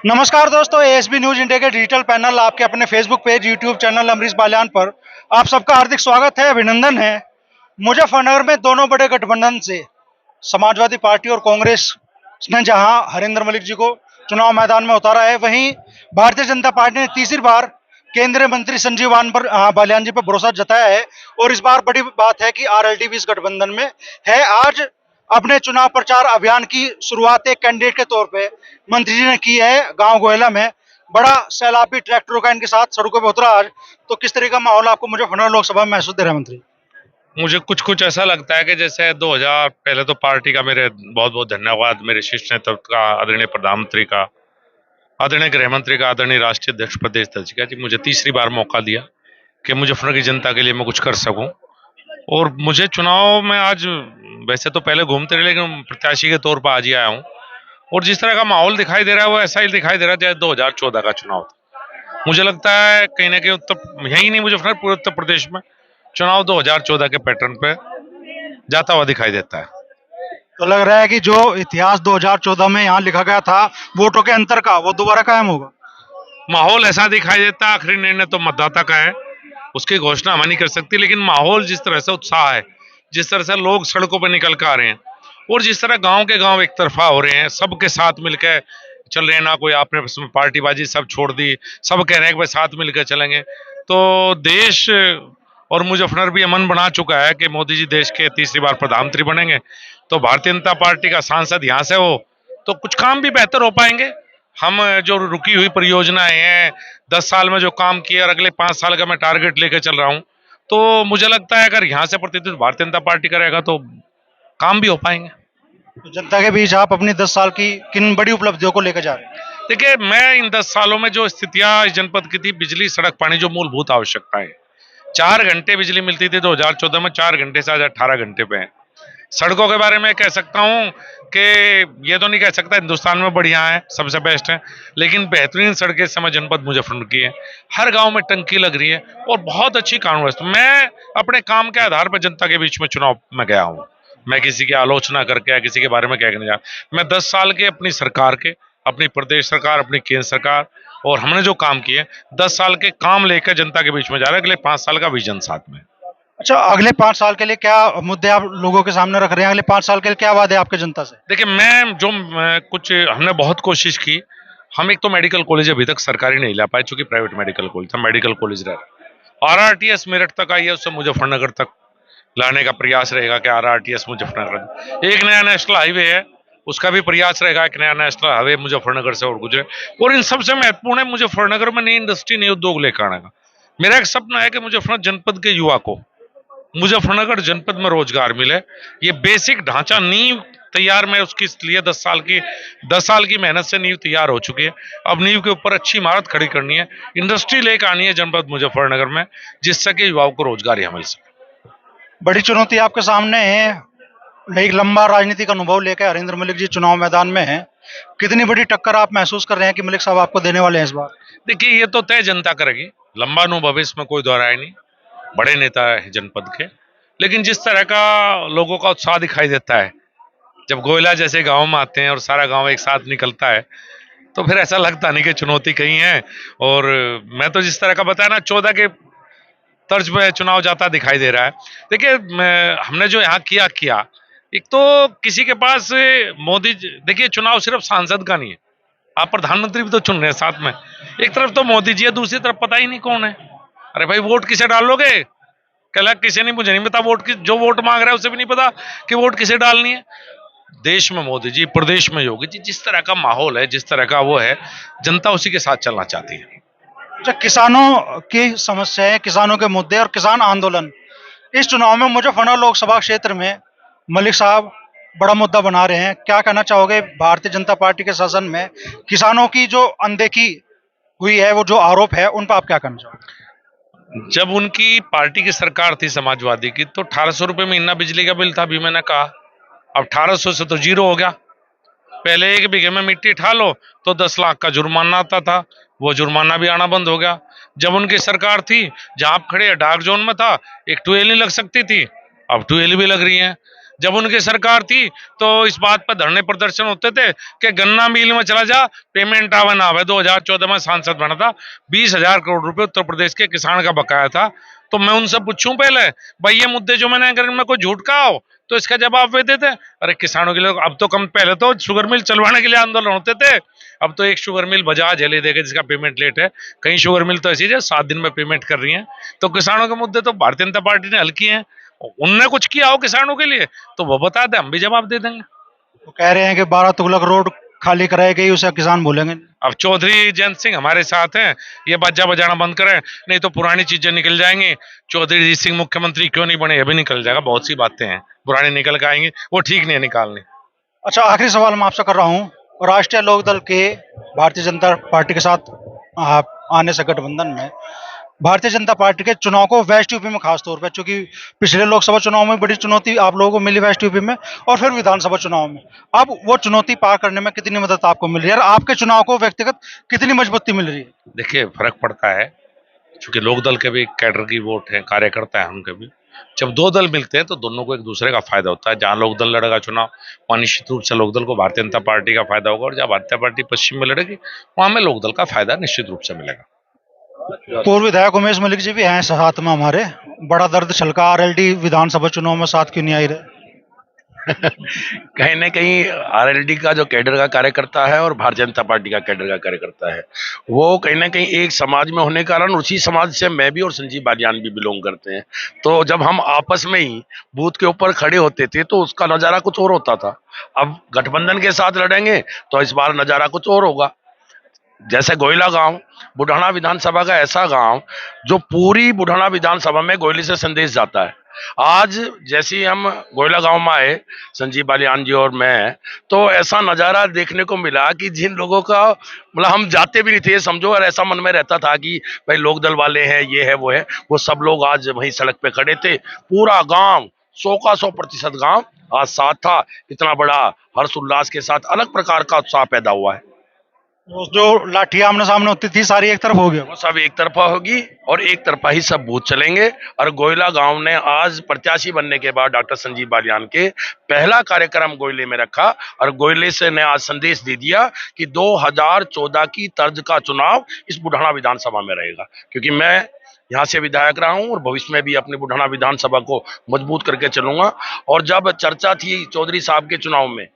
नमस्कार दोस्तों, ASB news India के डिजिटल पैनल आपके अपने Facebook page, YouTube channel Amrish Balyan पर आप सबका हार्दिक स्वागत है, अभिनंदन है। मुजफ्फरनगर में दोनों बड़े गठबंधन से समाजवादी पार्टी और कांग्रेस ने जहां हरिंदर मलिक जी को चुनाव मैदान में उतारा है, वहीं भारतीय जनता पार्टी ने तीसरी बार केंद्रीय मंत्री बाल्यान जी पर भरोसा जताया है। और इस बार बड़ी बात है कि आरएलडी भी इस गठबंधन में है। आज अपने चुनाव प्रचार अभियान की शुरुआत एक कैंडिडेट के तौर पे मंत्री जी ने की है। गांव गोयला में बड़ा सैलाबी ट्रैक्टरों का इनके साथ सड़कों पर उतरा आज। तो किस तरह का माहौल आपको मुजफ्फरनगर लोकसभा में महसूस दे रहा है मंत्री? मुझे कुछ कुछ ऐसा लगता है कि जैसे 2000 पहले तो पार्टी का मेरे बहुत बहुत धन्यवाद, मेरे शीर्ष नेतृत्व का, आदरणीय प्रधानमंत्री का, आदरणीय गृह मंत्री का, आदरणीय राष्ट्रीय अध्यक्ष प्रदेश अध्यक्ष का, जी मुझे तीसरी बार मौका दिया कि मुजफ्फरनगर की जनता के लिए मैं कुछ कर सकूं। और मुझे चुनाव में आज, वैसे तो पहले घूमते रहे लेकिन प्रत्याशी के तौर पर आज ही आया हूँ। और जिस तरह का माहौल दिखाई दे रहा है वो ऐसा ही दिखाई दे रहा है जैसे 2014 का चुनाव था। मुझे लगता है कहीं ना कहीं यही नहीं, मुजफ्फरनगर पूरे उत्तर प्रदेश में चुनाव 2014 के पैटर्न पे जाता हुआ दिखाई देता है। तो लग रहा है कि जो इतिहास 2014 में यहाँ लिखा गया था वोटों के अंतर का, वो दोबारा कायम होगा। माहौल ऐसा दिखाई देता है, आखिरी निर्णय तो मतदाता का है, उसकी घोषणा हम नहीं कर सकती, लेकिन माहौल जिस तरह से उत्साह है, जिस तरह से लोग सड़कों पर निकल कर आ रहे हैं और जिस तरह गांव के गांव एक तरफा हो रहे हैं, सबके साथ मिलकर चल रहे हैं, ना कोई आपने पार्टीबाजी सब छोड़ दी, सब कह रहे हैं कि भाई साथ मिलकर चलेंगे। तो देश और मुजफ्फरनगर भी अमन बना चुका है कि मोदी जी देश के तीसरी बार प्रधानमंत्री बनेंगे, तो भारतीय जनता पार्टी का सांसद यहाँ से हो तो कुछ काम भी बेहतर हो पाएंगे। हम जो रुकी हुई परियोजनाएं हैं, 10 साल में जो काम किया और अगले 5 साल का मैं टारगेट लेकर चल रहा हूं, तो मुझे लगता है अगर यहाँ से प्रतिनिधित्व भारतीय जनता पार्टी करेगा तो काम भी हो पाएंगे। तो जनता के बीच आप अपनी 10 साल की किन बड़ी उपलब्धियों को लेकर जा रहे हैं? देखिए, मैं इन 10 सालों में जो स्थितियां इस जनपद की थी, बिजली, सड़क, पानी, जो मूलभूत आवश्यकताएं, 4 घंटे बिजली मिलती थी 2014 में, 4 घंटे से आज 18 घंटे पे है। सड़कों के बारे में कह सकता हूं कि ये तो नहीं कह सकता हिंदुस्तान में बढ़िया है, सबसे बेस्ट है, लेकिन बेहतरीन सड़कें इस समय जनपद मुजफ्फरनगर की है। हर गांव में टंकी लग रही है और बहुत अच्छी कानून व्यवस्था। मैं अपने काम के आधार पर जनता के बीच में चुनाव में गया हूं, मैं किसी की आलोचना करके या किसी के बारे में कहने जा, मैं 10 साल के अपनी सरकार के, अपनी प्रदेश सरकार, अपनी केंद्र सरकार और हमने जो काम किए, 10 साल के काम लेकर जनता के बीच में जा रहे हैं, अगले 5 साल का विजन साथ में। अच्छा, अगले 5 साल के लिए क्या मुद्दे आप लोगों के सामने रख रहे हैं? अगले 5 साल के लिए क्या वादे आपके जनता से? देखिए, कुछ हमने बहुत कोशिश की। हम एक तो मेडिकल कॉलेज अभी तक सरकारी नहीं ला पाए, चूंकि प्राइवेट मेडिकल कॉलेज था, मेडिकल कॉलेज रहा। आरआरटीएस मेरठ तक आई है, उससे मुजफ्फरनगर तक लाने का प्रयास रहेगा कि आरआरटीएस मुजफ्फरनगर। एक नया नेशनल हाईवे है, उसका भी प्रयास रहेगा, एक नया नेशनल हाईवे मुजफ्फरनगर से और गुजरे। और इन सबसे महत्वपूर्ण है मुजफ्फरनगर में नई इंडस्ट्री, नई उद्योग लेकर आने का। मेरा एक सपना है कि मुजफ्फरनगर जनपद के युवा को मुजफ्फरनगर जनपद में रोजगार मिले। ये बेसिक ढांचा, नींव तैयार में उसकी लिए 10 साल की मेहनत से नींव तैयार हो चुकी है। अब नींव के ऊपर अच्छी इमारत खड़ी करनी है, इंडस्ट्री लेकर आनी है जनपद मुजफ्फरनगर में, जिससे कि युवाओं को रोजगार यहाँ मिल सके। बड़ी चुनौती आपके सामने है। एक लंबा राजनीतिक अनुभव लेकर हरिंदर मलिक जी चुनाव मैदान में हैं। कितनी बड़ी टक्कर आप महसूस कर रहे हैं कि मलिक साहब आपको देने वाले हैं इस बार? देखिए, ये तो तय जनता करेगी, लंबा अनुभव इसमें कोई दोहराए नहीं, बड़े नेता है जनपद के, लेकिन जिस तरह का लोगों का उत्साह दिखाई देता है जब गोयला जैसे गांव में आते हैं और सारा गांव एक साथ निकलता है, तो फिर ऐसा लगता नहीं कि चुनौती कहीं है। और मैं तो जिस तरह का बताया ना, 14 के तर्ज पे चुनाव जाता दिखाई दे रहा है। देखिए, हमने जो यहाँ किया, एक तो किसी के पास देखिए, चुनाव सिर्फ सांसद का नहीं है, आप प्रधानमंत्री भी तो चुन रहे हैं साथ में। एक तरफ तो मोदी जी है, दूसरी तरफ पता ही नहीं कौन है। अरे भाई, वोट किसे डालोगे? कल किसी नहीं, मुझे नहीं पता वोट की, जो वोट मांग रहा है उसे भी नहीं पता कि वोट किसे डालनी है। देश में मोदी जी, प्रदेश में योगी जी, जिस तरह का माहौल है, जिस तरह का वो है, जनता उसी के साथ चलना चाहती है। अच्छा, किसानों की समस्याएं, किसानों के मुद्दे और किसान आंदोलन इस चुनाव में मुजफ्फरनगर लोकसभा क्षेत्र में मलिक साहब बड़ा मुद्दा बना रहे हैं। क्या कहना चाहोगे? भारतीय जनता पार्टी के शासन में किसानों की जो अनदेखी हुई है, वो जो आरोप है, उन पर आप क्या कहना चाहोगे? जब उनकी पार्टी की सरकार थी समाजवादी की, तो 1800 रुपये महीना बिजली का बिल था, अभी मैंने कहा। अब 1800 से तो जीरो हो गया। पहले 1 बीघे में मिट्टी ठा लो तो 10 लाख का जुर्माना आता था, वो जुर्माना भी आना बंद हो गया। जब उनकी सरकार थी, जहां आप खड़े डार्क जोन में था, एक ट्यूबवेल नहीं लग सकती थी, अब ट्यूबवेल भी लग रही है। जब उनकी सरकार थी तो इस बात पर धरने प्रदर्शन होते थे कि गन्ना मिल में चला जा, पेमेंट आवे ना आवे। 2014 में सांसद बना था, 20,000 करोड़ रुपए उत्तर प्रदेश के किसान का बकाया था। तो मैं उनसे पूछूं पहले, भाई ये मुद्दे जो मैंने, अगर इनमें कोई झूठ कहा हो तो इसका जवाब वे देते। अरे किसानों के लिए अब तो कम, पहले तो शुगर मिल चलवाने के लिए आंदोलन होते थे, अब तो एक शुगर मिल बजाज है देगा जिसका पेमेंट लेट है, कहीं शुगर मिल तो ऐसी है 7 दिन में पेमेंट कर रही है। तो किसानों के मुद्दे तो भारतीय जनता पार्टी ने हल किए हैं। उनने कुछ किया हो किसानों के लिए तो वो बता दे, हम भी जवाब दे देंगे। वो कह रहे हैं कि 12 तुगलक रोड खाली कराई गई, उसे किसान बोलेंगे। अब चौधरी जयंत सिंह हमारे साथ हैं, ये बाजा बजाना बंद करें, नहीं तो पुरानी चीजें निकल जाएंगी। चौधरी जीत सिंह मुख्यमंत्री क्यों नहीं बने, ये भी निकल जाएगा। बहुत सी बातें हैं पुरानी निकल के आएंगी, वो ठीक नहीं है निकालनी। अच्छा, आखिरी सवाल मैं आपसे कर रहा हूँ। राष्ट्रीय लोकदल के भारतीय जनता पार्टी के साथ आने से गठबंधन में भारतीय जनता पार्टी के चुनाव को वेस्ट यूपी में खास तौर पर, चूंकि पिछले लोकसभा चुनाव में बड़ी चुनौती आप लोगों को मिली वेस्ट यूपी में, और फिर विधानसभा चुनाव में, अब वो चुनौती पार करने में कितनी मदद आपको मिल रही है और आपके चुनाव को व्यक्तिगत कितनी मजबूती मिल रही है? देखिए फर्क पड़ता है, क्योंकि लोकदल के भी कैडर की वोट है, कार्यकर्ता है उनके भी। जब दो दल मिलते हैं तो दोनों को एक दूसरे का फायदा होता है। जहां लोकदल लड़ेगा चुनाव, वहां निश्चित रूप से लोकदल को भारतीय जनता पार्टी का फायदा होगा, और जहां भारतीय पार्टी पश्चिम में लड़ेगी वहां में लोकदल का फायदा निश्चित रूप से मिलेगा। पूर्व विधायक उमेश मलिक जी भी हैं साथ में हमारे। बड़ा दर्द छलका, आरएलडी विधानसभा चुनाव में साथ क्यों नहीं आई रहे? कहीं ना कहीं आरएलडी का जो कैडर का कार्यकर्ता है और भारतीय जनता पार्टी का कैडर का कार्यकर्ता है, वो कहीं ना कहीं एक समाज में होने के कारण, उसी समाज से मैं भी और संजीव बालियान भी बिलोंग करते हैं। तो जब हम आपस में ही बूथ के ऊपर खड़े होते थे तो उसका नज़ारा कुछ और होता था। अब गठबंधन के साथ लड़ेंगे तो इस बार नज़ारा कुछ और होगा। जैसे गोयला गांव, बुढ़ाना विधानसभा का ऐसा गांव जो पूरी बुढ़ाना विधानसभा में गोयले से संदेश जाता है। आज जैसे ही हम गोयला गांव में आए, संजीव बालियान जी और मैं, तो ऐसा नज़ारा देखने को मिला कि जिन लोगों का मतलब हम जाते भी नहीं थे समझो, और ऐसा मन में रहता था कि भाई लोकदल वाले हैं, ये है वो है, वो सब लोग आज वहीं सड़क पे खड़े थे। पूरा गांव 100 का 100% गांव आज साथ था। इतना बड़ा हर्ष उल्लास के साथ अलग प्रकार का उत्साह पैदा हुआ है। वो जो लाठियां आमने सामने होती थी सारी एक तरफ हो गया। वो सब एक तरफा होगी और एक तरफा ही सब बूथ चलेंगे। और गोयला गांव ने आज प्रत्याशी बनने के बाद डॉक्टर संजीव बालियान के पहला कार्यक्रम गोयले में रखा, और गोयले से ने आज संदेश दे दिया कि 2014 की तर्ज का चुनाव इस बुढ़ाना विधानसभा में रहेगा। क्योंकि मैं यहाँ से विधायक रहा हूँ और भविष्य में भी अपनी बुढ़ाना विधानसभा को मजबूत करके चलूंगा। और जब चर्चा थी चौधरी साहब के चुनाव में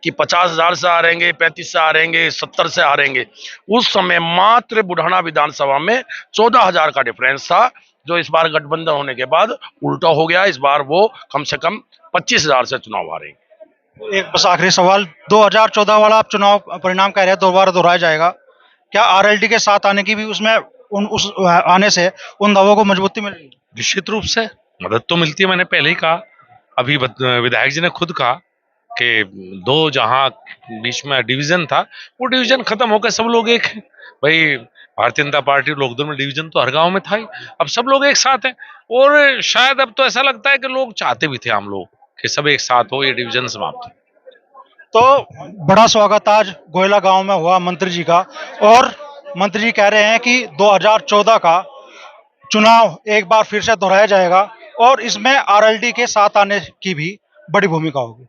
कि 50,000 से हारेंगे, 35 से हारेंगे, 70 से हारेंगे, उस समय मात्र बुढ़ाना विधानसभा में 14,000 का डिफरेंस था, जो इस बार गठबंधन होने के बाद उल्टा हो गया। इस बार वो कम से कम 25,000 से चुनाव हारेंगे। एक बस आखिरी सवाल, 2014 वाला आप चुनाव परिणाम कह रहे हैं दोबारा दोहराया जाएगा, क्या आरएलडी के साथ आने की भी उसमें उस आने से उन दावों को मजबूती मिलेगी? निश्चित रूप से मदद तो मिलती है। मैंने पहले ही कहा, अभी विधायक जी ने खुद कहा कि दो जहां बीच में डिवीजन था, वो डिवीजन खत्म होकर सब लोग एक हैं। भाई भारतीय जनता पार्टी लोकदल में डिवीजन तो हर गांव में था ही, अब सब लोग एक साथ हैं। और शायद अब तो ऐसा लगता है कि लोग चाहते भी थे हम लोग कि सब एक साथ हो, ये डिवीजन समाप्त हो। तो बड़ा स्वागत आज गोयला गांव में हुआ मंत्री जी का, और मंत्री जी कह रहे हैं कि 2014 का चुनाव एक बार फिर से दोहराया जाएगा और इसमें आरएलडी के साथ आने की भी बड़ी भूमिका होगी।